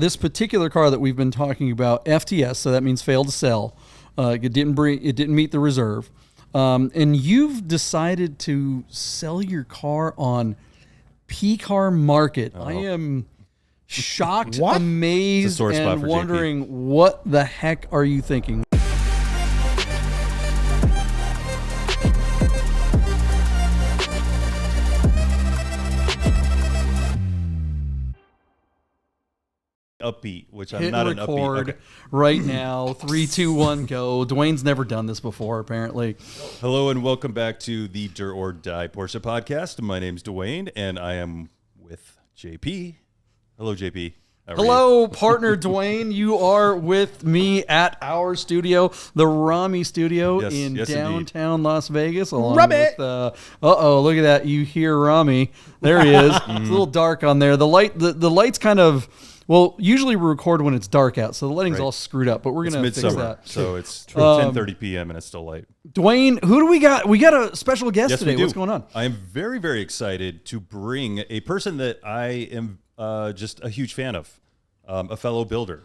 This particular car that we've been talking about, FTS, so that means failed to sell. It didn't meet the reserve. And you've decided to sell your car on P-Car Market. I am shocked, amazed, and wondering what the heck are you thinking? Upbeat, which I'm not an upbeat. Okay. Right now, 3, 2, 1, go. Dwayne's never done this before, apparently. Hello and welcome back to the Die Porsche Podcast. My name's Duane, and I am with JP. Hello, JP. Hello, partner Duane. You are with me at our studio, the Rami Studio in downtown indeed. Las Vegas. Look at that. You hear Rami. There he is. It's a little dark on there. The light's kind of... Well, usually we record when it's dark out, so the lighting's all screwed up, but we're going to fix that. So it's 10:30 p.m. and it's still light. Dwayne, who do we got? We got a special guest today. What's going on? I am very, very excited to bring a person that I am just a huge fan of, a fellow builder.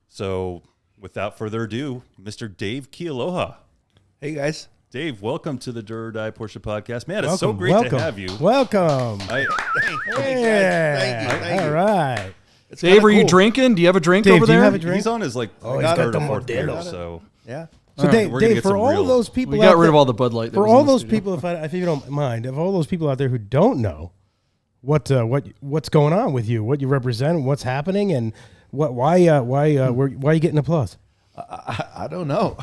So without further ado, Mr. Dave Kealoha. Hey, guys. Dave, welcome to the Die Porsche Podcast. Man, it's so great to have you. Welcome. Thank you. All right. It's Dave, are you drinking? Do you have a drink Dave, over there? Do you have a drink? He's on his third or fourth beer, so yeah. So Dave, for all those people, we got rid of all the Bud Light. For all those people, if you don't mind, of all those people out there who don't know what's going on with you, what you represent, what's happening, and why are you getting applause? I don't know.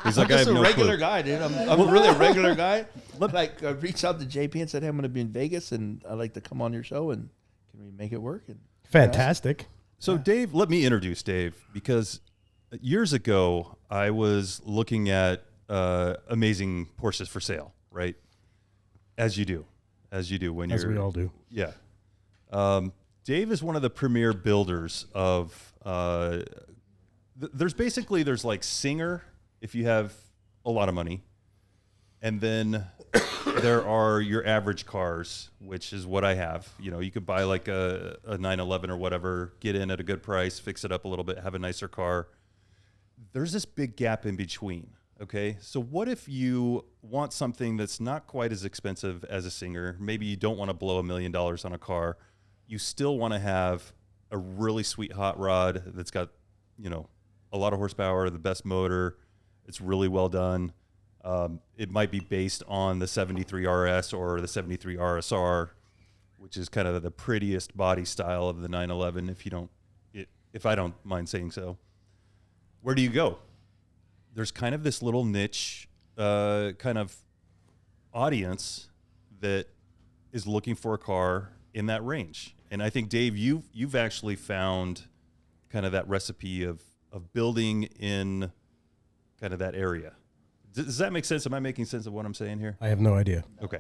He's like, I'm just I have a no regular clue. guy, dude. I'm really a regular guy. I reached out to JP and said, hey, I'm going to be in Vegas, and I'd like to come on your show, and can we make it work? And fantastic. So, Dave, let me introduce Dave, because years ago, I was looking at amazing Porsches for sale, right? As you do when you're... As we all do. Yeah. Dave is one of the premier builders of... there's like Singer, if you have a lot of money, and then there are your average cars, which is what I have. You know, you could buy like a 911 or whatever, get in at a good price, fix it up a little bit, have a nicer car. There's this big gap in between, okay? So what if you want something that's not quite as expensive as a Singer? Maybe you don't want to blow $1 million on a car. You still want to have a really sweet hot rod that's got, you know, a lot of horsepower, the best motor. It's really well done. It might be based on the 73 RS or the 73 RSR, which is kind of the prettiest body style of the 911, if I don't mind saying so. Where do you go? There's kind of this little niche kind of audience that is looking for a car in that range. And I think, Dave, you've actually found kind of that recipe of building in kind of that area. Does that make sense? Am I making sense of what I'm saying here? I have no idea. Okay.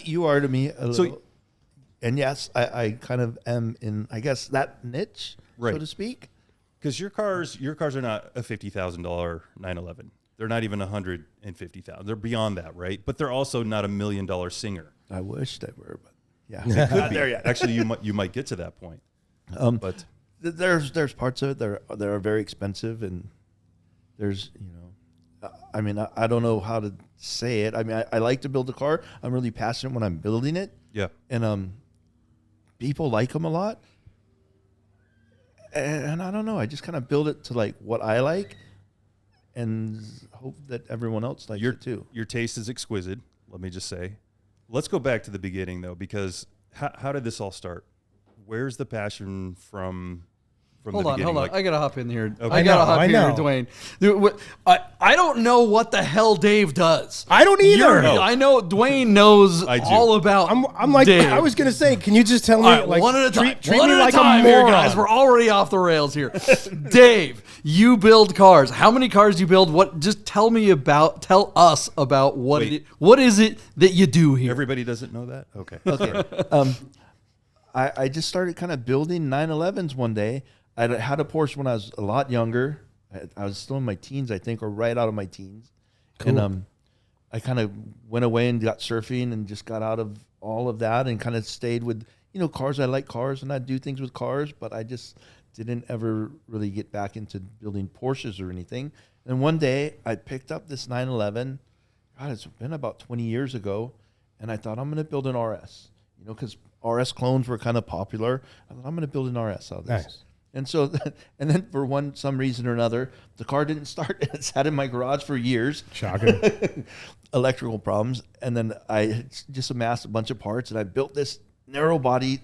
You are to me a little. And yes, I kind of am in, I guess, that niche, so to speak. Because your cars are not a $50,000 911. They're not even $150,000. They're beyond that, right? But they're also not $1 million Singer. I wish they were, but yeah, they could be. There yet. Actually, you might get to that point. But there's parts of it that are very expensive, and there's I mean, I don't know how to say it. I mean, I like to build a car. I'm really passionate when I'm building it. Yeah. And people like them a lot. And I don't know. I just kind of build it to like what I like, and hope that everyone else likes it too. Your taste is exquisite. Let me just say. Let's go back to the beginning though, because how did this all start? Where's the passion from? Hold on. I gotta hop in here. Okay. I gotta hop in here, Dwayne. I don't know what the hell Dave does. I don't either. I know Dwayne knows all about. I'm like Dave. I was gonna say. Can you just tell me like one at a time? Treat one me at like a time a here, moron. guys. We're already off the rails here. Dave, you build cars. How many cars do you build? What? Just tell us about what is it that you do here? Everybody doesn't know that. Okay. Okay. I just started kind of building 911s one day. I had a Porsche when I was a lot younger. I was still in my teens, I think, or right out of my teens. Cool. And I kind of went away and got surfing and just got out of all of that and kind of stayed with, cars. I like cars and I do things with cars, but I just didn't ever really get back into building Porsches or anything. And one day I picked up this 911. God, it's been about 20 years ago. And I thought, I'm going to build an RS, because RS clones were kind of popular. I thought, I'm going to build an RS out of this. Nice. And so, and then for some reason or another, the car didn't start. It sat in my garage for years. Shocking. Electrical problems. And then I just amassed a bunch of parts, and I built this narrow body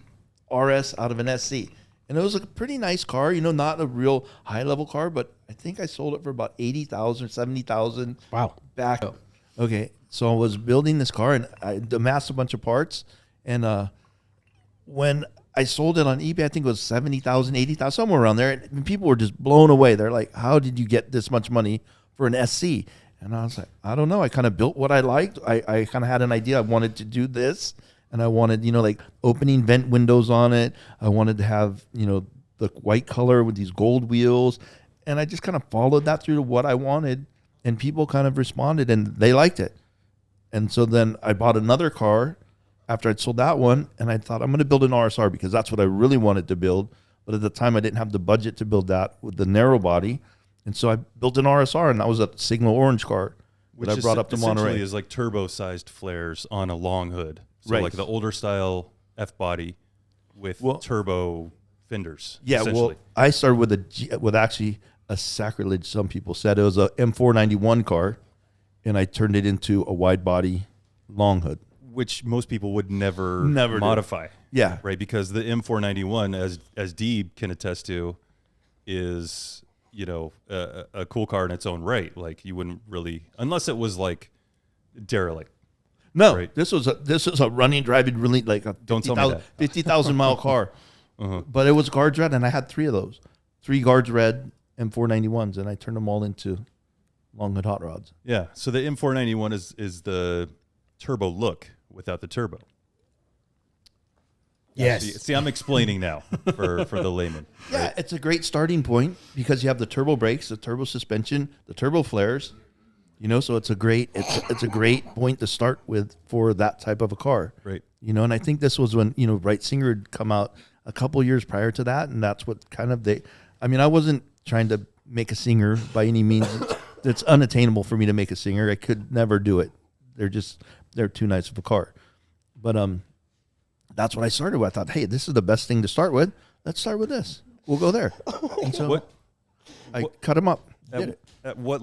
RS out of an SC. And it was a pretty nice car, not a real high level car, but I think I sold it for about 80,000, 70,000. Wow. Back. Oh. Okay. So I was building this car, and I amassed a bunch of parts. And when I sold it on eBay, I think it was 70,000, 80,000, somewhere around there. And people were just blown away. They're like, how did you get this much money for an SC? And I was like, I don't know. I kind of built what I liked. I kind of had an idea. I wanted to do this. And I wanted, like opening vent windows on it. I wanted to have, the white color with these gold wheels. And I just kind of followed that through to what I wanted. And people kind of responded, and they liked it. And so then I bought another car after I'd sold that one, and I thought, I'm going to build an RSR because that's what I really wanted to build. But at the time, I didn't have the budget to build that with the narrow body. And so I built an RSR, and that was a signal orange car that I brought up to Monterey. Which is like turbo-sized flares on a long hood. So like the older style F-body with turbo fenders. Yeah, well, I started with actually a sacrilege, some people said. It was a M491 car, and I turned it into a wide body long hood. Which most people would never modify. Yeah. Right, because the M491, as Deeb can attest to, is, a cool car in its own right. Like, you wouldn't really, unless it was like derelict. No, right? This was a running, driving, really like a 50,000 mile car. Uh-huh. But it was guards red, and I had 3 of those. 3 guards red M491s, and I turned them all into long hood hot rods. Yeah. So the M491 is the turbo look without the turbo. Yes. See, I'm explaining now for the layman. Yeah, right? It's a great starting point because you have the turbo brakes, the turbo suspension, the turbo flares. So it's a great point to start with for that type of a car. Right. And I think this was when, Bright Singer had come out a couple years prior to that, and that's what kind of I wasn't trying to make a Singer by any means. It's unattainable for me to make a Singer. I could never do it. They're too nice of a car. But that's what I started with. I thought, hey, this is the best thing to start with. Let's start with this. We'll go there. And so I cut them up. At what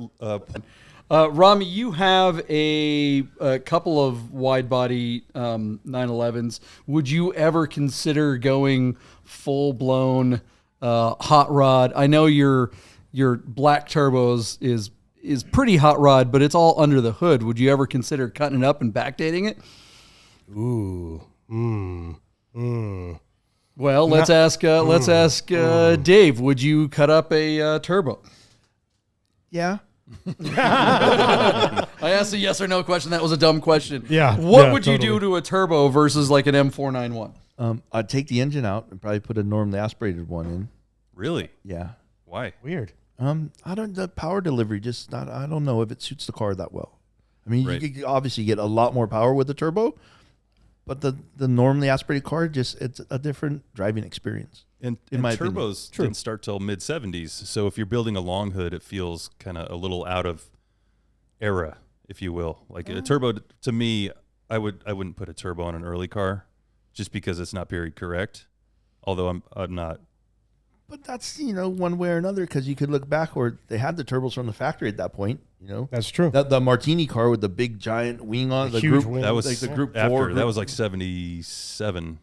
Rami, you have a couple of wide body 911s. Would you ever consider going full blown hot rod? I know your black turbos is pretty hot rod, but it's all under the hood. Would you ever consider cutting it up and backdating it? Ooh. Well, let's ask Dave. Would you cut up a turbo? Yeah. I asked a yes or no question. That was a dumb question. Yeah. What would you do to a turbo versus like an M491? I'd take the engine out and probably put a normally aspirated one in. Really? Yeah. Why? Weird. The power delivery I don't know if it suits the car that well. I mean, right. You obviously get a lot more power with the turbo, but the normally aspirated car it's a different driving experience. And turbos didn't start till mid 70s. So if you're building a long hood, it feels kind of a little out of era, if you will. Like a turbo, to me, I wouldn't put a turbo on an early car, just because it's not very correct. Although I'm not. But that's one way or another, because you could look back where they had the turbos from the factory at that point. That's true. The Martini car with the big giant wing on the huge group, wing. That was like the group after. 4. That was like 77.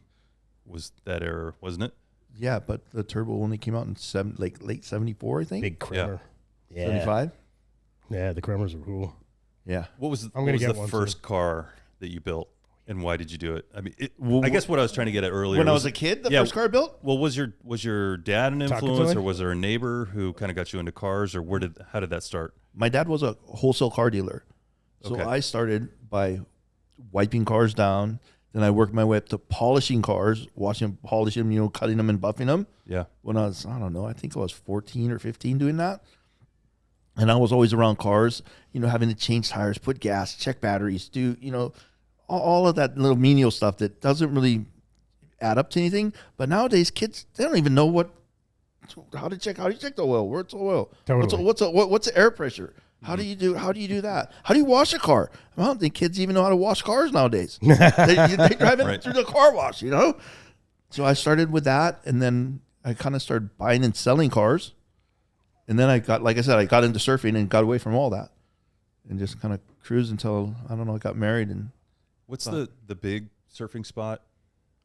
Was that era, wasn't it? Yeah, but the turbo only came out in late 74, I think. Big Kremer. Yeah. 75? Yeah, the Kremers are cool. Yeah. What was the first car that you built, and why did you do it? I mean, I guess what I was trying to get at earlier. When I was a kid, the first car I built? Well, was your dad an influence, or was there a neighbor who kind of got you into cars, or how did that start? My dad was a wholesale car dealer. So I started by wiping cars down. Then I worked my way up to polishing cars, polishing them, cutting them and buffing them. Yeah. When I was, I think I was 14 or 15 doing that. And I was always around cars, having to change tires, put gas, check batteries, do, all of that little menial stuff that doesn't really add up to anything. But nowadays, kids, they don't even know what How do you check the oil? Where's the oil? Totally. What's the air pressure? How do you do that? How do you wash a car? I don't think kids even know how to wash cars nowadays. they drive it through the car wash, you know? So I started with that, and then I kind of started buying and selling cars. And then I got into surfing and got away from all that and just kind of cruised until, I don't know, I got married. And what's the big surfing spot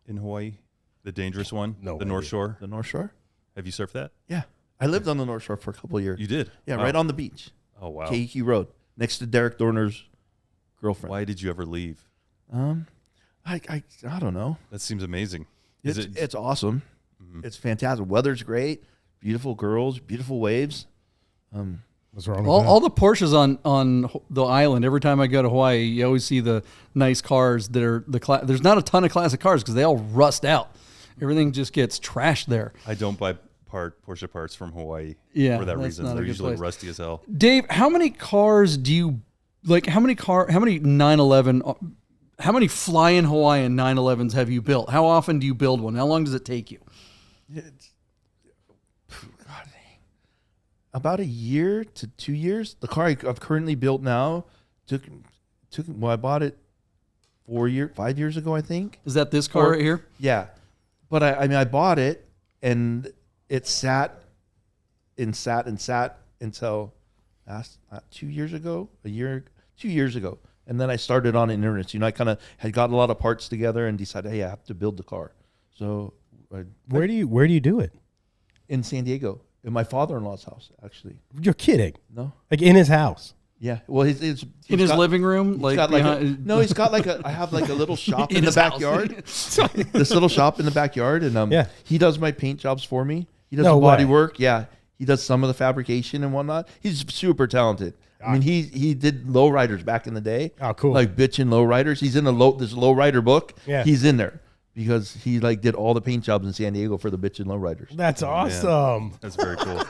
in Hawaii? The dangerous one? No the idea. North Shore? The North Shore? Have you surfed that? Yeah. I lived on the North Shore for a couple of years. You did? Yeah, Wow. right on the beach. Oh, wow. Keiki Road, next to Derek Dorner's girlfriend. Why did you ever leave? I don't know. That seems amazing. It's awesome. Mm-hmm. It's fantastic. Weather's great. Beautiful girls, beautiful waves. What's wrong with that? All the Porsches on the island. Every time I go to Hawaii, you always see the nice cars that are there's not a ton of classic cars because they all rust out. Everything just gets trashed there. I don't buy Porsche parts from Hawaii Yeah, for that that's reason. not a They're good usually place. rusty as hell. Dave, how many cars do you like? How many 911? How many flying Hawaiian 911s have you built? How often do you build one? How long does it take you? About a year to 2 years. The car I've currently built now took. Well, I bought it 5 years ago, I think. Is that this car right here? Yeah, but I bought it and it sat until 2 years ago, 2 years ago. And then I started on it in earnest. You know, I kind of had got a lot of parts together and decided, hey, I have to build the car. So Where do you do it? in San Diego, in my father-in-law's house, actually. You're kidding. No? Like in his house. Yeah. Well, he's In his living room? He's got he's got I have like a little shop in the his house. backyard. This little shop in the backyard. And Yeah. he does my paint jobs for me. He does No the body way. work. Yeah. He does some of the fabrication and whatnot. He's super talented. I mean, he did lowriders back in the day. Oh, cool. Like bitchin' lowriders. He's in this lowrider book. Yeah. He's in there because he like did all the paint jobs in San Diego for the bitchin' lowriders. That's awesome. That's very cool.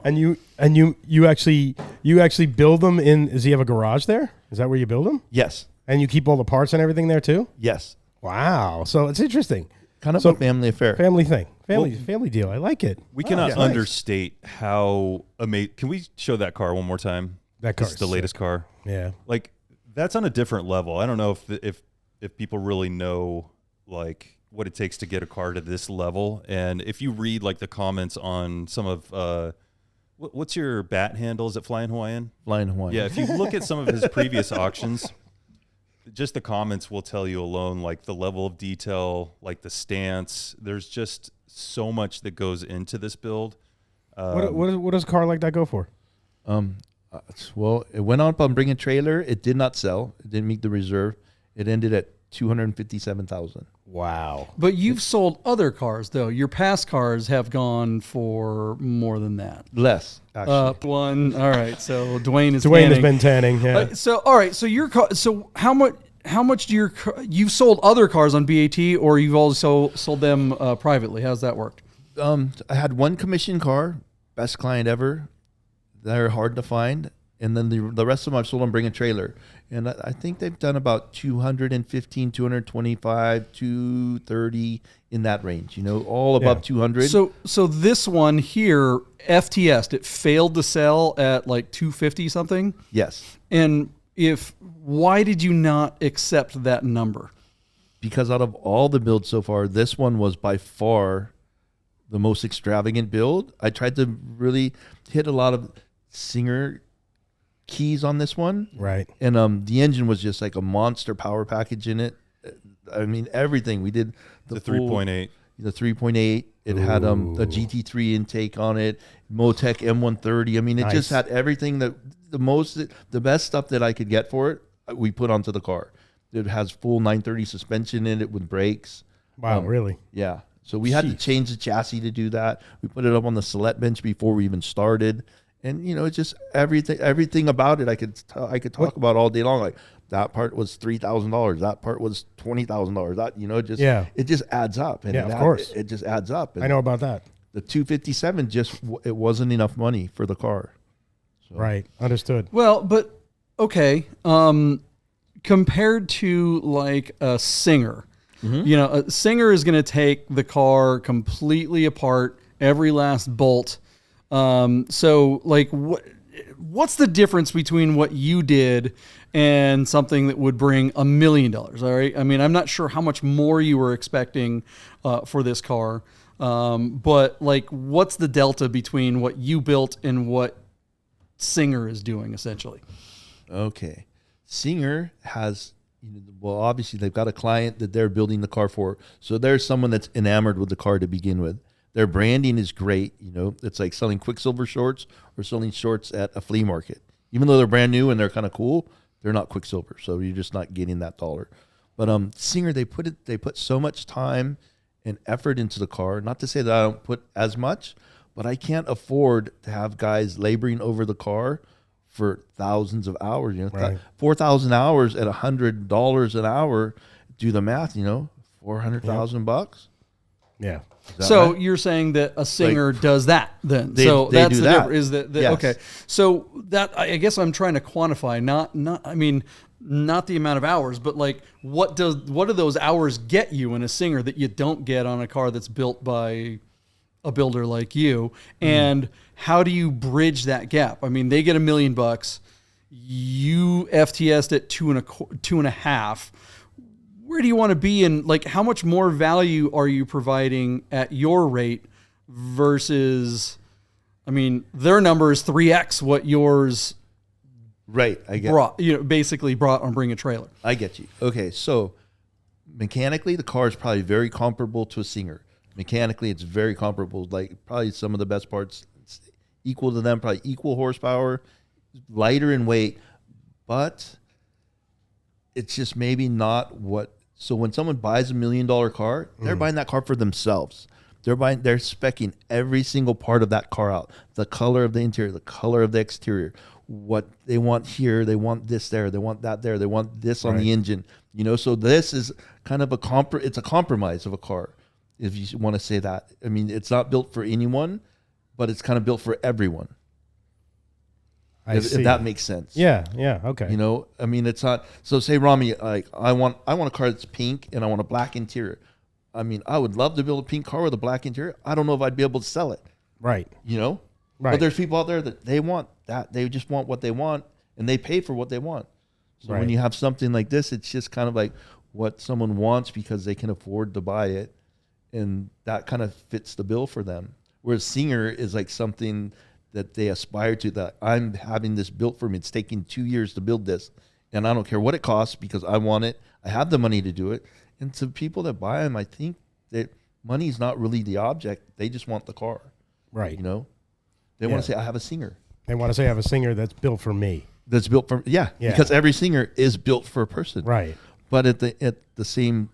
And you actually build them in? Does he have a garage there? Is that where you build them? Yes. And you keep all the parts and everything there too? Yes. Wow. So it's interesting. Kind of So- a family affair. Family thing. Family deal. I like it. We cannot nice. understate how amazing. Can we show that car one more time? That This car's is the latest car. Yeah. Like that's on a different level. I don't know if people really know like what it takes to get a car to this level. And if you read like the comments on some of what's your BaT handle? Is it Flying Hawaiian? Flying Hawaiian. Yeah. If you look at some of his previous auctions, just the comments will tell you alone, like the level of detail, like the stance. There's just so much that goes into this build. What does a car like that go for? Well, it went up on Bring a Trailer. It did not sell. It didn't meet the reserve. It ended at $257,000. Wow. But you've sold other cars, though. Your past cars have gone for more than that. Less, actually. One. All right. So Duane has Been tanning. Yeah. So all right. So your car. So how much do you've sold other cars on BaT, or you've also sold them privately? How's that worked? I had one commission car, best client ever. They're hard to find. And then the rest of them I've sold on Bring a Trailer. And I think they've done about 215, 225, 230 in that range, you know, all above 200. So this one here, FTS, it failed to sell at like 250 something. Yes. And why did you not accept that number? Because out of all the builds so far, this one was by far the most extravagant build. I tried to really hit a lot of Singer keys on this one. Right. And the engine was just like a monster power package in it. I mean, everything. We did The 3.8. The 3.8. It had a GT3 intake on it, Motec M130. I mean, it just had everything that the best stuff that I could get for it, we put onto the car. It has full 930 suspension in it with brakes. Wow, really? Yeah. So we had to change the chassis to do that. We put it up on the select bench before we even started. And, you know, it's just everything about it I could talk about all day long. Like that part was $3,000. That part was $20,000. That, you know, it just adds up. And of course. It just adds up. And I know about that. the 257 it wasn't enough money for the car. So. Right. Understood. Well, but okay. Compared to like a Singer, you know, a Singer is going to take the car completely apart every last bolt. So like what's the difference between what you did and something that would bring $1 million? All right. I mean, I'm not sure how much more you were expecting for this car. But like, what's the delta between what you built and what Singer is doing essentially? Okay. Singer has, well, obviously they've got a client that they're building the car for. So there's someone that's enamored with the car to begin with. Their branding is great. It's like selling Quicksilver shorts or selling shorts at a flea market. Even though they're brand new and they're kind of cool, they're not Quicksilver. So you're just not getting that dollar. But Singer, they put so much time and effort into the car. Not to say that I don't put as much, but I can't afford to have guys laboring over the car for thousands of hours. Right. 4,000 hours at $100 an hour. Do the math. $400,000. Yeah. So right? You're saying that a Singer does that then? They that's do the that. difference. Is that Yes. Okay? So that I guess I'm trying to quantify, not the amount of hours, but like what do those hours get you in a Singer that you don't get on a car that's built by a builder like you? And how do you bridge that gap? I mean, they get $1 million. You FTS'd at 2.5. Where do you want to be? And like, how much more value are you providing at your rate versus, I mean, their number is 3x what yours Right. I get brought on Bring a Trailer. I get you. Okay. So mechanically, the car is probably very comparable to a Singer. Mechanically, it's very comparable. Like probably some of the best parts equal to them, probably equal horsepower, lighter in weight, but it's just maybe not what. So when someone buys $1 million car, they're buying that car for themselves. They're speccing every single part of that car out. The color of the interior, the color of the exterior, what they want here, they want this there, they want that there, they want this on the engine. So this is kind of it's a compromise of a car, if you want to say that. I mean, it's not built for anyone, but it's kind of built for everyone. If that makes sense. Yeah, okay. I mean, it's not. So say, Rami, like I want a car that's pink and I want a black interior. I mean, I would love to build a pink car with a black interior. I don't know if I'd be able to sell it. Right. Right. But there's people out there that they want that. They just want what they want and they pay for what they want. So when you have something like this, it's just kind of like what someone wants because they can afford to buy it. And that kind of fits the bill for them. Whereas Singer is like something that they aspire to, that I'm having this built for me. It's taking 2 years to build this, and I don't care what it costs because I want it. I have the money to do it. And to people that buy them, I think that money is not really the object. They just want the car. Right. They want to say, I have a Singer. They want to say, I have a Singer that's built for me. That's built for, because every Singer is built for a person. Right. But at the same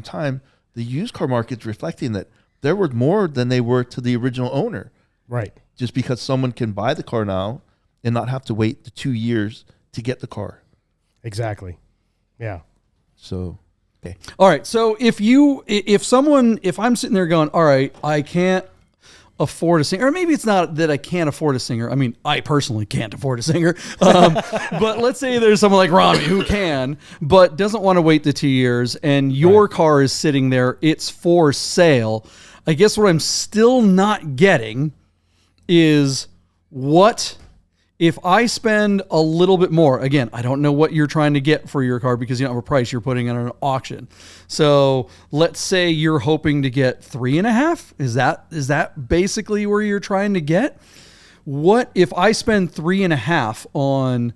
time, the used car market's reflecting that they're worth more than they were to the original owner. Right. Just because someone can buy the car now and not have to wait the 2 years to get the car. Exactly. Yeah. So, okay. All right. So if I'm sitting there going, all right, I can't afford a Singer, or maybe it's not that I can't afford a Singer. I mean, I personally can't afford a Singer. But let's say there's someone like Rami who can, but doesn't want to wait the 2 years, and your car is sitting there, it's for sale. I guess what I'm still not getting is, what if I spend a little bit more? Again, I don't know what you're trying to get for your car because you don't have a price you're putting on an auction. So let's say you're hoping to get 3.5. Is that basically where you're trying to get? What if I spend 3.5 on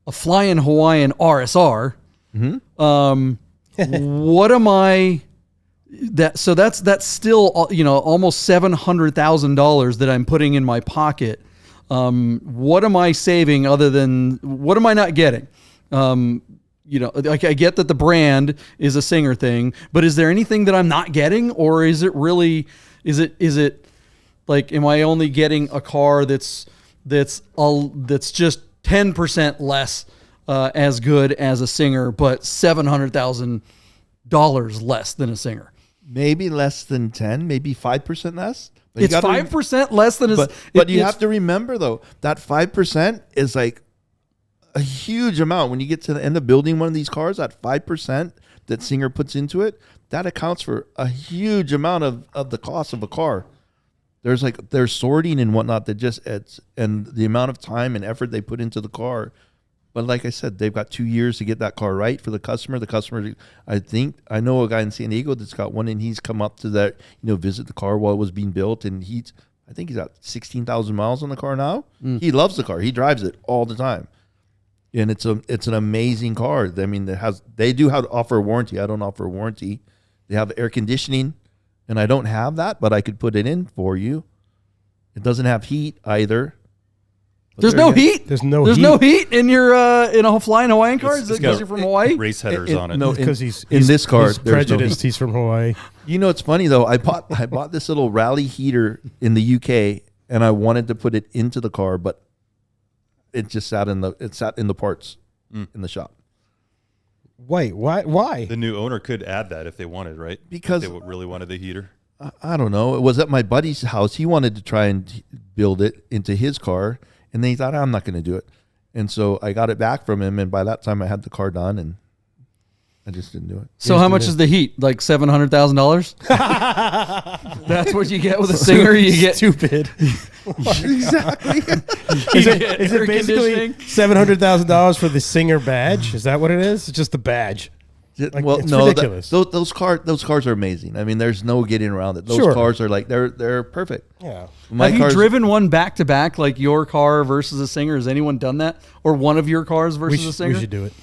a Flying Hawaiian RSR? What am I? That's still almost $700,000 that I'm putting in my pocket. What am I saving other than, what am I not getting? Like I get that the brand is a Singer thing, but is there anything that I'm not getting, or is it really, is it like, am I only getting a car that's just 10% less as good as a Singer, but $700,000 less than a Singer? Maybe less than 10, maybe 5% less. But it's 5% less than but you have to remember, though, that 5% is like a huge amount. When you get to the end of building one of these cars, that 5% that Singer puts into it, that accounts for a huge amount of the cost of a car. there's sorting and whatnot that just and the amount of time and effort they put into the car. But like I said, they've got 2 years to get that car right for the customer. The customer, I know a guy in San Diego that's got one, and he's come up to that, visit the car while it was being built, and I think he's got 16,000 miles on the car now. He loves the car. He drives it all the time, and it's an amazing car. I mean, they do offer a warranty. I don't offer a warranty. They have air conditioning, and I don't have that, but I could put it in for you. It doesn't have heat either. There's no heat. There's no heat in your in a flying Hawaiian car. Is it because you're from Hawaii? Race headers on it. No, because he's in this car. He's prejudiced. He's from Hawaii. It's funny though. I bought this little rally heater in the UK, and I wanted to put it into the car, but it just sat in the parts in the shop. Wait, why? The new owner could add that if they wanted, right? Because if they really wanted the heater. I don't know. It was at my buddy's house. He wanted to try and build it into his car, and then he thought, I'm not going to do it. And so I got it back from him, and by that time I had the car done, and I just didn't do it. So how much is the heat? Like $700,000? That's what you get with a Singer. You get stupid. Exactly. Is it basically $700,000 for the Singer badge? Is that what it is? It's just the badge. It's ridiculous. Those cars are amazing. I mean, there's no getting around it. Those cars are like they're perfect. Yeah. Have you driven one back to back, like your car versus a Singer? Has anyone done that, or one of your cars versus a Singer? We should do it.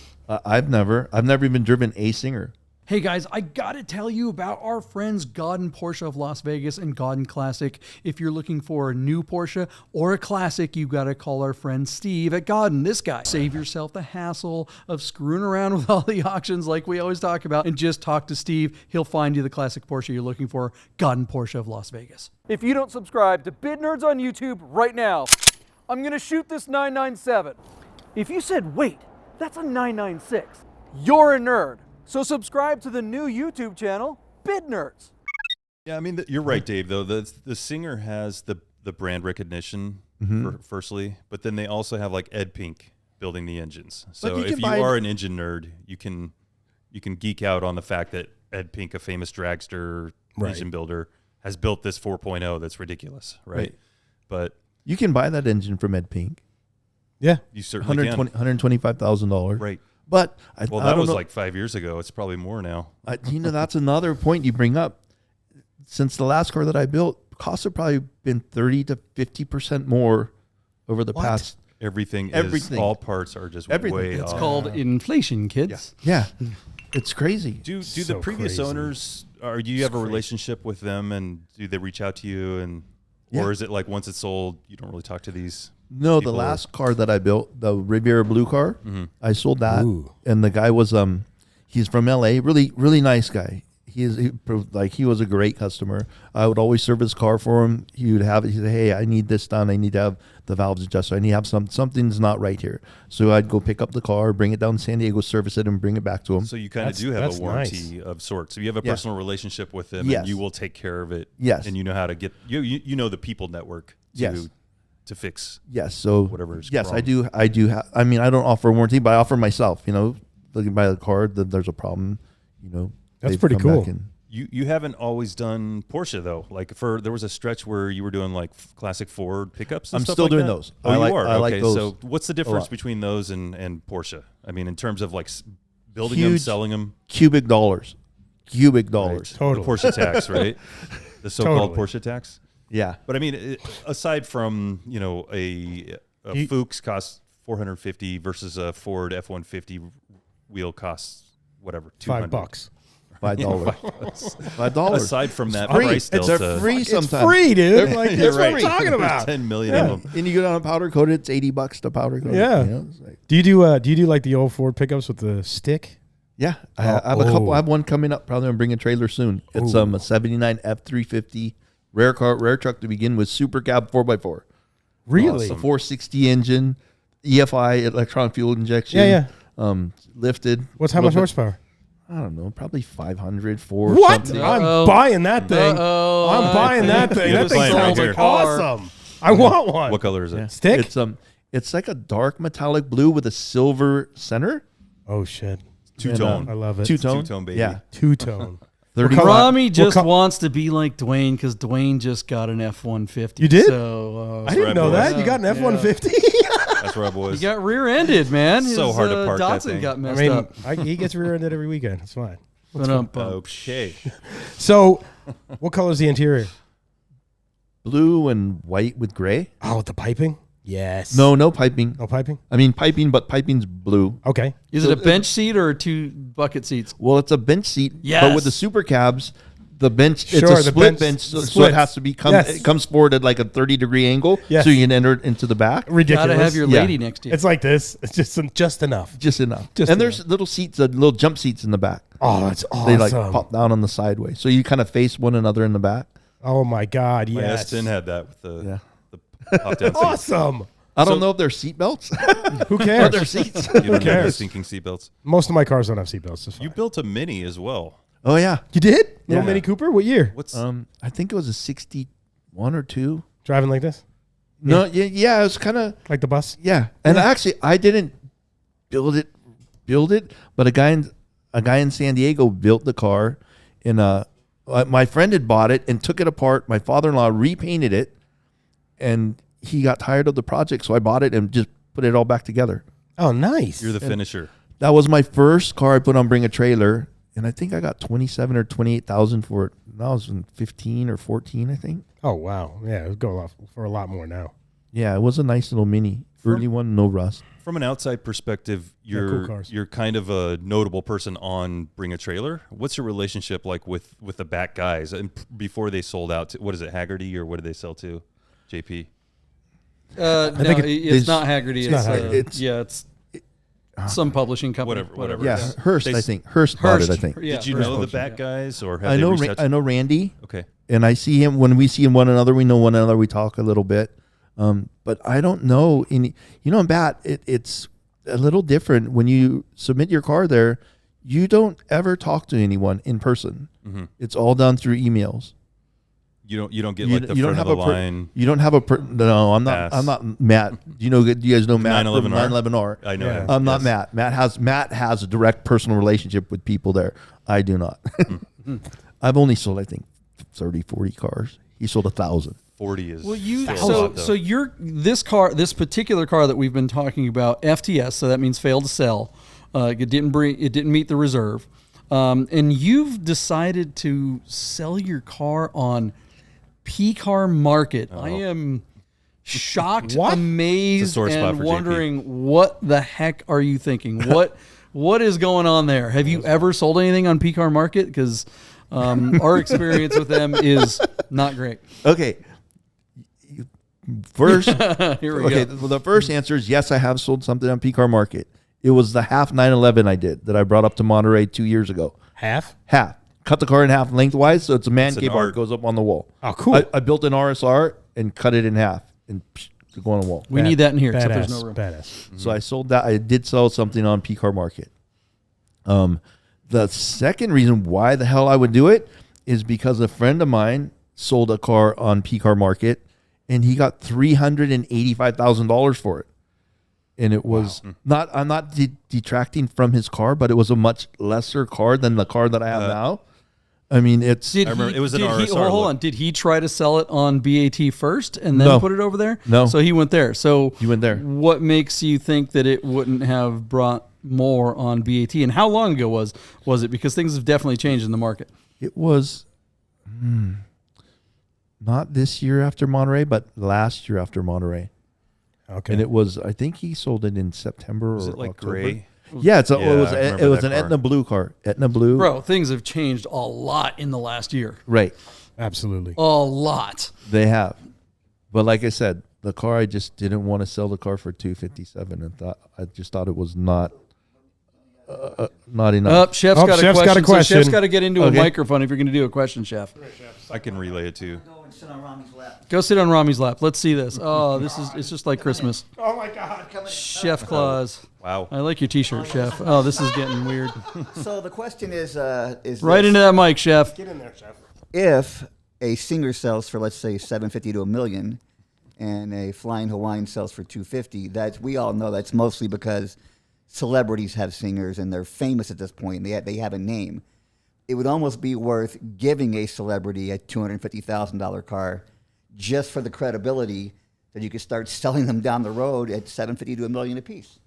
I've never even driven a Singer. Hey guys, I gotta tell you about our friends Godden Porsche of Las Vegas and Godden Classic. If you're looking for a new Porsche or a classic, you gotta call our friend Steve at Godden. This guy. Save yourself the hassle of screwing around with all the auctions like we always talk about, and just talk to Steve. He'll find you the classic Porsche you're looking for. Godden Porsche of Las Vegas. If you don't subscribe to Bid Nerds on YouTube right now, I'm gonna shoot this 997. If you said, wait, that's a 996, you're a nerd. So subscribe to the new YouTube channel, Bid Nerds. Yeah, I mean, you're right, Dave, though. The Singer has the brand recognition, firstly, but then they also have like Ed Pink building the engines. So if you are an engine nerd, you can geek out on the fact that Ed Pink, a famous dragster engine builder, has built this 4.0 that's ridiculous, right? But you can buy that engine from Ed Pink. Yeah. You certainly can. $125,000. Right. But that was like 5 years ago. It's probably more now. That's another point you bring up. Since the last car that I built, costs have probably been 30 to 50% more over the past. Everything. All parts are just way off. It's called inflation, kids. Yeah. It's crazy. Do the previous owners, do you have a relationship with them, and do they reach out to you, or is it like once it's sold, you don't really talk to these? No, the last car that I built, the Riviera Blue car, I sold that. Ooh. And the guy was he's from LA, really really nice guy. He was a great customer. I would always serve his car for him. He would have it. He'd say, "Hey, I need this done. I need to have the valves adjusted. I need to have something's not right here." So I'd go pick up the car, bring it down to San Diego, service it, and bring it back to him. So you kind of do have a warranty of sorts. So you have a personal relationship with him, and you will take care of it. Yes, and you know how to get you know the people network to fix. Yes, so whatever's wrong. I do have. I mean, I don't offer a warranty, but I offer myself. Looking by the car, that there's a problem. That's pretty cool. You haven't always done Porsche though. Like there was a stretch where you were doing like classic Ford pickups. And I'm stuff still like doing that? those. Oh, I like those. So what's the difference between those and Porsche? I mean, in terms of like building them, selling them. Cubic dollars. Right. Totally. The Porsche tax, right? The so-called Porsche tax. Yeah. But I mean, aside from a Fuchs costs $450 versus a Ford F-150 wheel costs whatever $200. $5. $5. Aside from that free. price delta, It's free sometimes. It's free, dude. Like, that's what we're talking about. 10 million of them. And you go down a powder coat, it's $80 to powder coat. Yeah. Do you do like the old Ford pickups with the stick? Yeah, I have a couple. I have one coming up. Probably gonna bring a trailer soon. It's a '79 F350 rare truck to begin with, super cab 4x4. Really? It's a 460 engine, EFI electronic fuel injection. Yeah. Lifted. How much horsepower? I don't know, probably 500, 4. What? Something. I'm buying that thing. I'm buying that thing. That thing sounds like awesome. I want one. What color is it? Stick? It's like a dark metallic blue with a silver center. Oh shit. Two-tone. I love it. Two-tone, baby. Yeah. Two-tone. Rami just wants to be like Duane because Duane just got an F-150. You did? So, I didn't know that. You got an F-150? That's where I was. He got rear-ended, man. So hard to park that Datsun thing. got messed up. He gets rear-ended every weekend. It's fine. Okay. So, what color is the interior? Blue and white with gray. Oh, with the piping? Yes. No piping. No piping? I mean piping, but piping's blue. Okay. Is it a bench seat or 2 bucket seats? Well, it's a bench seat. Yes. But with the super cabs, the bench, it's Sure, a the split bench bench, so it has to be it comes forward at like a 30-degree angle, Yes. so you can enter it into the back. Ridiculous. Gotta have your lady next to you. It's like this. It's just enough. Just enough. Just and there's little seats, little jump seats in the back. Oh, that's awesome. They like pop down on the sideways, so you kind of face one another in the back. Oh my God! My Yes. S10 had that with the pop-down seats. Awesome. I don't know if they're seat belts. Who cares? Or they're seats. You don't have cares? those sinking seatbelts. Most of my cars don't have seatbelts. It's fine. You built a Mini as well. Oh yeah. You did? Little Yeah. Mini Cooper? What year? What's I think it was a 61 or 2. Driving like this? No, yeah, it was kind of Like the bus? yeah. And actually, I didn't build it, but a guy in San Diego built the car, and my friend had bought it and took it apart. My father-in-law repainted it, and he got tired of the project, so I bought it and just put it all back together. Oh, nice. you're the finisher? That was my first car I put on Bring a Trailer, and I think I got 27 or 28,000 for it. That was in 15 or 14, I think. Oh, wow. Yeah, it would go for a lot more now. Yeah, it was a nice little Mini. Early one, no rust. From an outside perspective, cool you're cars. you're kind of a notable person on Bring a Trailer. What's your relationship like with the BaT guys? And before they sold out, to, what is it, Haggerty, or what did they sell to, JP? No, it's not Haggerty. It's not Haggerty. It's some publishing company. Whatever. Yeah, Yes. Hearst, They- I think. Hearst bought it, I think. Yeah, Did you Hearst know the Potion, BaT yeah. guys, or have I they know reached out to I know Randy, Okay. and I see him when we see one another. We know one another. We talk a little bit, but I don't know any. You know, in BaT, it's a little different. When you submit your car there, you don't ever talk to anyone in person. Mm-hmm. It's all done through emails. You don't get like the front of the line. You don't have a no. I'm not. pass. I'm not Matt. Do you guys know Matt from 911R? 911R? I know. Yeah. him. I'm not Yes. Matt. Matt has a direct personal relationship with people there. I do not. I've only sold, I think, 30, 40 cars. He sold 1,000. 40 is Well, this particular car that we've been talking about, FTS, so that means failed to sell. It didn't meet the reserve, and you've decided to sell your car on P-Car Market. I am shocked, amazed, It's a sore spot and for wondering what the heck are you thinking? What is going on there? Have you ever sold anything on P-Car Market? Because our experience with them is not great. Okay. First, Here we go. the first answer is yes, I have sold something on P-Car Market. It was the half 911 I did that I brought up to Monterey 2 years ago. Half? Half. Cut the car in half lengthwise, so it's a man It's an cave art art. goes up on the wall. Oh, cool. I built an RSR and cut it in half and to go on the wall. We need that in here, except there's no room. Badass. So I sold that. I did sell something on P-Car Market. The second reason why the hell I would do it is because a friend of mine sold a car on P-Car Market, and he got $385,000 for it. And it was not. I'm not detracting from his car, but it was a much lesser car than the car that I have now. I mean, it's. I remember it was an RSR. Hold on. Did he try to sell it on BaT first and then put it over there? No. So he went there. So You went there. What makes you think that it wouldn't have brought more on BaT? And how long ago was it? Because things have definitely changed in the market. It was. Not this year after Monterey, but last year after Monterey. Okay. And it was. I think he sold it in September Was or it like October. gray? Yeah, it I was remember an that car. Etna blue car. Etna blue. Bro, things have changed a lot in the last year. Right. Absolutely. A lot. They have. But like I said, the car, I just didn't want to sell the car for $257, and I just thought it was not enough. Chef's got a Chef's question. got a question. So Chef's got to get into a Okay. microphone if you're going to do a question, Chef. I can relay it to you. Go and sit on Rami's lap. Go sit on Rami's lap. Let's see this. Oh, it's just like Christmas. Oh my God. Chef Claus. Wow. I like your T-shirt, Chef. Oh, this is getting weird. So the question is Right this. into that mic, Chef. Get in there, Chef. If a singer sells for, let's say, $750 to $1 million, and a Flying Hawaiian sells for $250, that's, we all know that's mostly because celebrities have singers and they're famous at this point. And they have a name. it would almost be worth giving a celebrity a $250,000 car just for the credibility that you could start selling them down the road at $750 to $1 million a piece.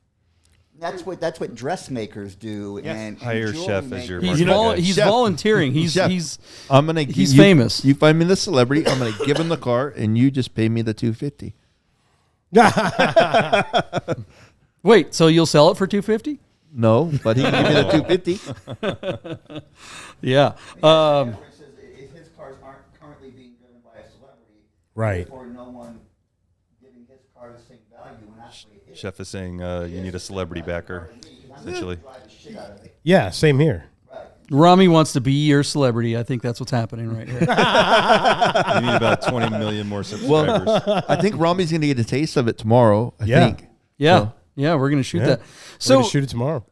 That's what dressmakers do. Yes. And Hire jewelry chef as makers. your He's, marketing guy. he's Chef. volunteering. He's Chef. he's I'm gonna. He's famous. You find me the celebrity. I'm gonna give him the car, and you just pay me the $250. wait. So you'll sell it for $250? No, but he can give me the $250. Yeah. If his cars aren't currently being driven by a celebrity, Right. or no one giving his car the same value when actually it is. Chef is saying you need a celebrity backer, essentially. Drive the shit out of it. Yeah, same here. Rami wants to be your celebrity. I think that's what's happening right here. You need about 20 million more subscribers. I think Rami's gonna get a taste of it tomorrow. I Yeah. think. Yeah. So- Yeah, we're gonna shoot Yeah. that. We're So gonna shoot it tomorrow.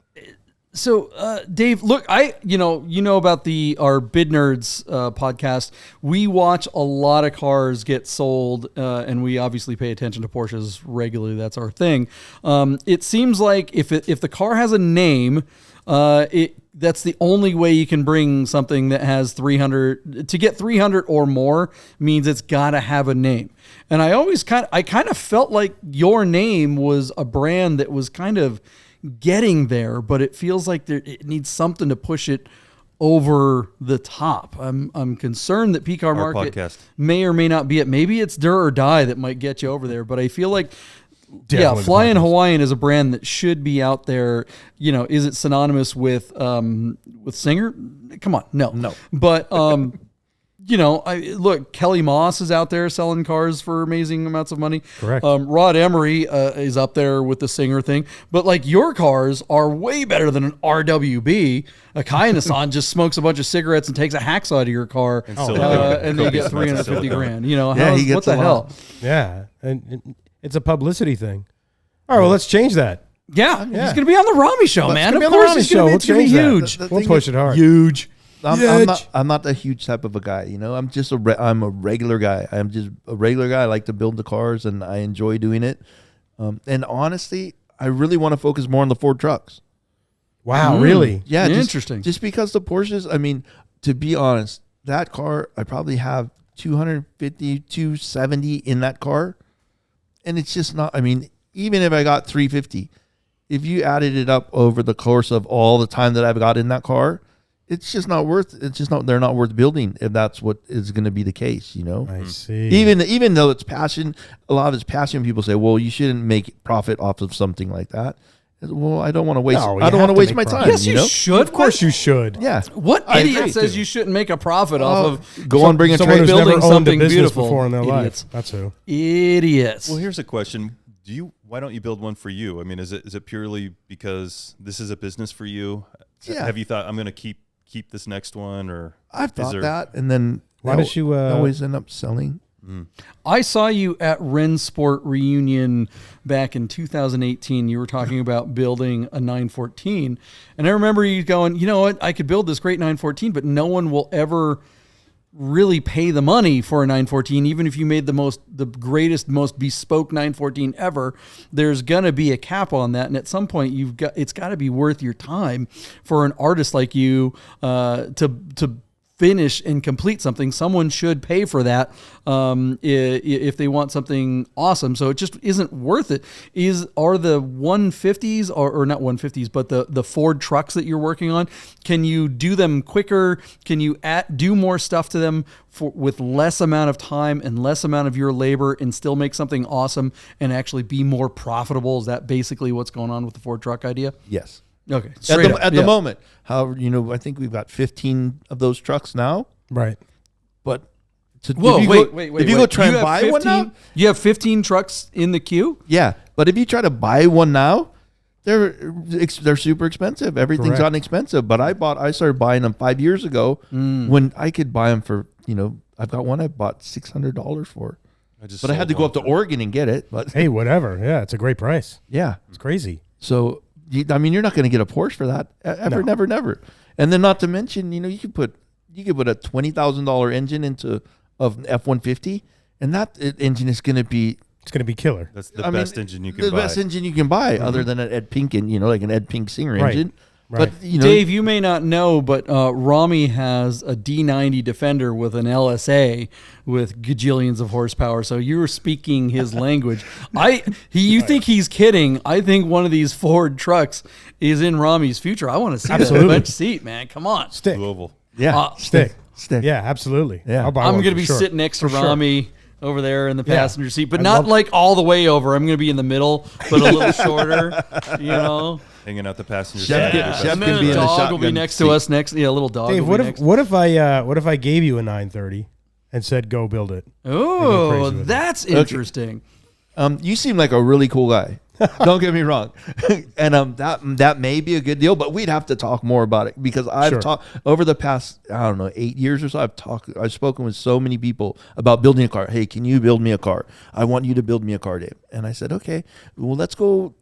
So, Dave, look, you know about our Bid Nerds podcast. We watch a lot of cars get sold, and we obviously pay attention to Porsches regularly. That's our thing. It seems like if the car has a name, that's the only way you can bring something that has 300. To get 300 or more means it's got to have a name. And I kind of felt like your name was a brand that was kind of getting there, but it feels like it needs something to push it over the top. I'm concerned that PCAR Our Market podcast. may or may not be it. Maybe it's Dur or Die that might get you over there, but I feel like Definitely Flying the podcast. Hawaiian is a brand that should be out there. Is it synonymous with Singer? Come on, no. But look, Kelly Moss is out there selling cars for amazing amounts of money. Correct. Rod Emery is up there with the Singer thing. But like your cars are way better than an RWB. A Kaya-Nissan just smokes a bunch of cigarettes and takes a hacksaw to your car, And and they get silicone. $350,000. Yeah, he gets what the a lot. hell? Yeah, and it's a publicity thing. All right, well, let's change that. Yeah, he's going to be on the Rami show, Let's man. gonna be Of on the course, Rami he's going show. to be We'll change that. huge. The We'll thing push is- it hard. Huge. I'm not the huge type of a guy, I'm just I'm a regular guy. I'm just a regular guy. I like to build the cars, and I enjoy doing it. And honestly, I really want to focus more on the Ford trucks. Wow, really? Yeah, Interesting. Just because the Porsches, I mean, to be honest, that car, I probably have 250, 270 in that car. And it's just not, I mean, even if I got 350, if you added it up over the course of all the time that I've got in that car, it's not, they're not worth building if that's what is going to be the case, I see. Even though it's passion, a lot of it's passion. People say, well, you shouldn't make profit off of something like that. Well, I don't want to waste. No, you I don't have want to to waste make my profit. time. Yes, you should. Of course you should. Yeah. What I idiot agree. says you shouldn't make a profit off of Go on, bring a Someone trade. who's building never owned a something business beautiful. before in their Idiots. life. That's who. idiots? Well, here's a question. Why don't you build one for you? I mean, is it purely because this is a business for you? Yeah. Have you thought I'm going to keep this next one, or I've is thought there- that, and then Why don't you, always end up selling? I saw you at Rensport reunion back in 2018. You were talking about building a 914, and I remember you going, you know what, I could build this great 914, but no one will ever really pay the money for a 914. Even if you made the greatest, most bespoke 914 ever, there's gonna be a cap on that, and at some point it's got to be worth your time for an artist like you to finish and complete something. Someone should pay for that if they want something awesome. So it just isn't worth it. Are the 150s or not 150s, but the Ford trucks that you're working on, can you do them quicker? Can you do more stuff to them with less amount of time and less amount of your labor and still make something awesome and actually be more profitable? Is that basically what's going on with the Ford truck idea? Yes. Okay. At the moment, I think we've got 15 of those trucks now. Right. But Wait. If you go try and buy one now, you have 15 trucks in the queue? yeah. But if you try to buy one now, they're super expensive. Everything's Correct. gotten expensive. But I started buying them 5 years ago when I could buy them for, I've got one I bought $600 for. But I had to go up to Oregon and get it. But Hey, whatever. Yeah, it's a great price. yeah. It's crazy. So, you're not going to get a Porsche for that ever, No. never. And then not to mention, you could put a $20,000 engine into of F-150, and that engine is going to be It's going to be killer. That's the best engine you can buy. The best engine you can buy, other than an Ed Pink, like an Ed Pink Singer Right. engine. But Dave, you may not know, but Rami has a D90 Defender with an LSA with gajillions of horsepower. So you were speaking his language. You think he's kidding? I think one of these Ford trucks is in Rami's future. I want to see that bench seat, man. Come on, stick. Louisville. Yeah, stick. Yeah, absolutely. Yeah, I'm going to be sitting next to Rami. Over there in the passenger seat, but not like all the way over. I'm going to be in the middle, but a little shorter, Hanging out the passenger seat. Chef and then the dog will be next to us. A little dog. Dave, what if I gave you a 930 and said go build it? Oh, that's interesting. You seem like a really cool guy. Don't get me wrong, and that may be a good deal, but we'd have to talk more about it because I've talked over the past 8 years or so. I've spoken with so many people about building a car. Hey, can you build me a car? I want you to build me a car, Dave. And I said, okay, well let's go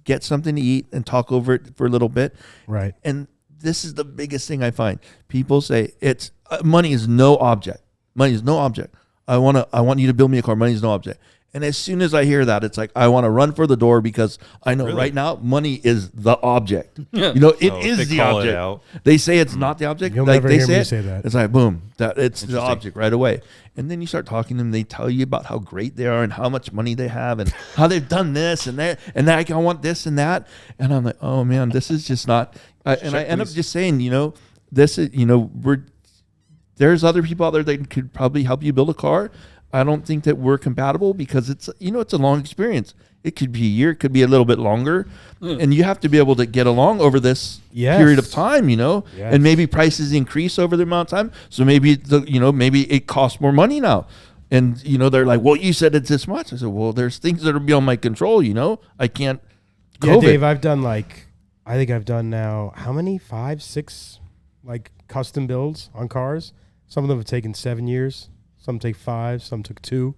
get something to eat and talk over it for a little bit. Right. And this is the biggest thing I find. People say it's money is no object. Money is no object. I want you to build me a car. Money is no object. And as soon as I hear that, it's like I want to run for the door because I know right now money is the object. It is the object. They say it's not the object. You'll like never they hear say me say that. It's like boom, it's the object right away. And then you start talking to them. They tell you about how great they are and how much money they have and how they've done this and that and that. I want this and that. And I'm like, oh man, this is just not. And I end up just saying, this is there's other people out there that could probably help you build a car. I don't think that we're compatible because it's a long experience. It could be a year, it could be a little bit longer, and you have to be able to get along over this period of time, and maybe prices increase over the amount of time. So maybe maybe it costs more money now, and they're like, well, you said it's this much. I said, well, there's things that are beyond my control. I can't. Yeah, Dave, I think I've done now how many 5, 6 custom builds on cars. Some of them have taken 7 years. Some take 5, some took 2,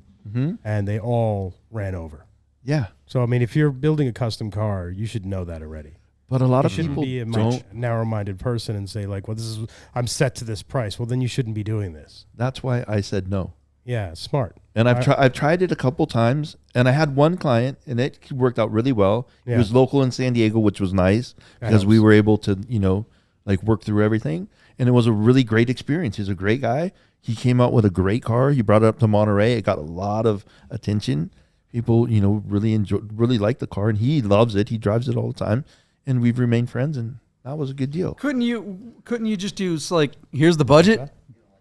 and they all ran over. Yeah. So, I mean, if you're building a custom car, you should know that already. But a lot of people be a narrow-minded person and say, I'm set to this price. Well, then you shouldn't be doing this. That's why I said no. Yeah, smart. And I've tried it a couple times, and I had one client, and it worked out really well. Yeah. He was local in San Diego, which was nice because we were able to, work through everything. And it was a really great experience. He's a great guy. He came out with a great car. He brought it up to Monterey. It got a lot of attention. People, really liked the car, and he loves it. He drives it all the time, and we've remained friends, and that was a good deal. Couldn't you just do here's the budget,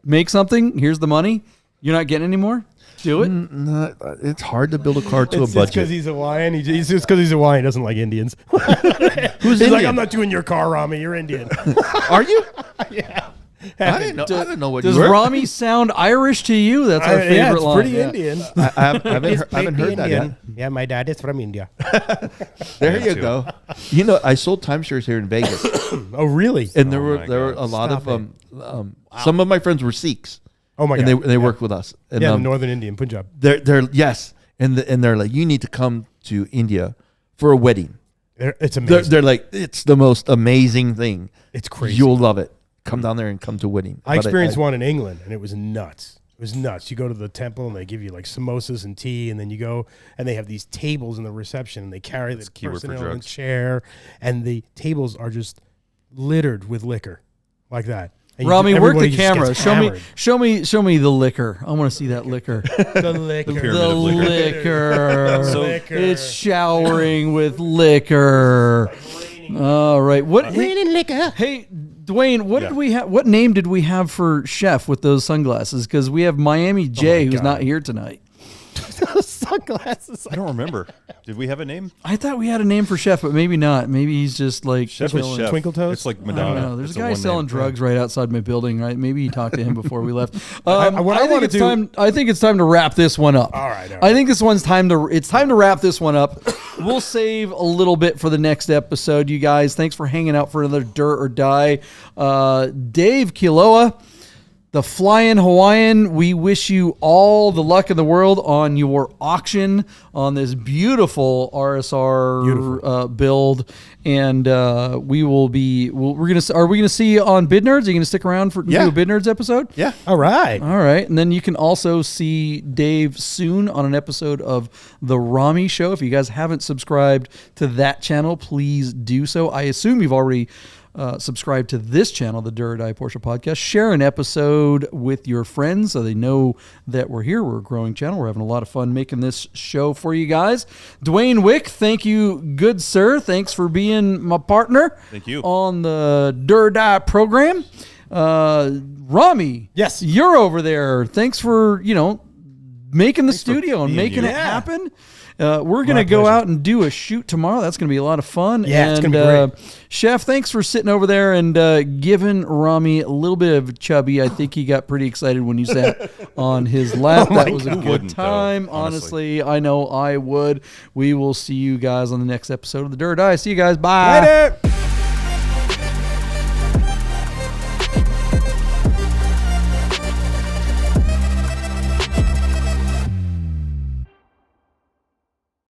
make something, here's the money. You're not getting any more? Do it. No, it's hard to build a car to a budget. It's because he's Hawaiian. He's just because he's Hawaiian. He doesn't like Indians. Who's Indian? I'm not doing your car, Rami. You're Indian. Are you? Yeah. I didn't know what does you were. Rami sound Irish to you? That's our favorite line. Pretty Indian. I haven't heard that yet. Yeah, my dad is from India. There you go. I sold timeshares here in Vegas. Oh, really? And there were a lot of some of my friends were Sikhs. Oh my God! And they worked with us. And, the Northern Indian Punjab. They're yes, and they're like, you need to come to India for a wedding. It's amazing. They're like, it's the most amazing thing. It's crazy. You'll love it. Come down there and come to a wedding. I experienced one in England, and it was nuts. It was nuts. You go to the temple, and they give you samosas and tea, and then you go, and they have these tables in the reception, and they carry the person in a chair, and the tables are just littered with liquor, like that. Rami, work the camera. Show me the liquor. I want to see that liquor. The liquor. The liquor. It's showering with liquor. All right. Raining liquor. Hey, Duane, what did we have? What name did we have for Chef with those sunglasses? Because we have Miami J, who's not here tonight. Those sunglasses. I don't remember. Did we have a name? I thought we had a name for Chef, but maybe not. Maybe he's just Chef is Chef. Twinkle Toes? It's like I Madonna. don't know. There's a guy selling drugs right outside my building, right? Maybe you talked to him before we left. I think it's time to wrap this one up. All right. I think it's time to wrap this one up. We'll save a little bit for the next episode, you guys. Thanks for hanging out for another Dirt or Die. Dave Kealoha, the Flying Hawaiian, we wish you all the luck in the world on your auction on this beautiful RSR build. And we will be. Are we gonna see you on Bid Nerds? Are you gonna stick around for do a Bid Nerds episode? Yeah. All right. And then you can also see Dave soon on an episode of the Rami Show. If you guys haven't subscribed to that channel, please do so. I assume you've already subscribe to this channel, the Die Porsche Podcast. Share an episode with your friends so they know that we're here. We're a growing channel. We're having a lot of fun making this show for you guys. Duane Wick, thank you, good sir. Thanks for being my partner. Thank you. On the Die program. Rami, yes, you're over there. Thanks for, making the studio and making it happen. We're going to go out and do a shoot tomorrow. That's going to be a lot of fun. Yeah, it's going to be great. Chef, thanks for sitting over there and giving Rami a little bit of chubby. I think he got pretty excited when you sat on his lap. That was a good time. Honestly, I know I would. We will see you guys on the next episode of the Die. See you guys. Bye. Later.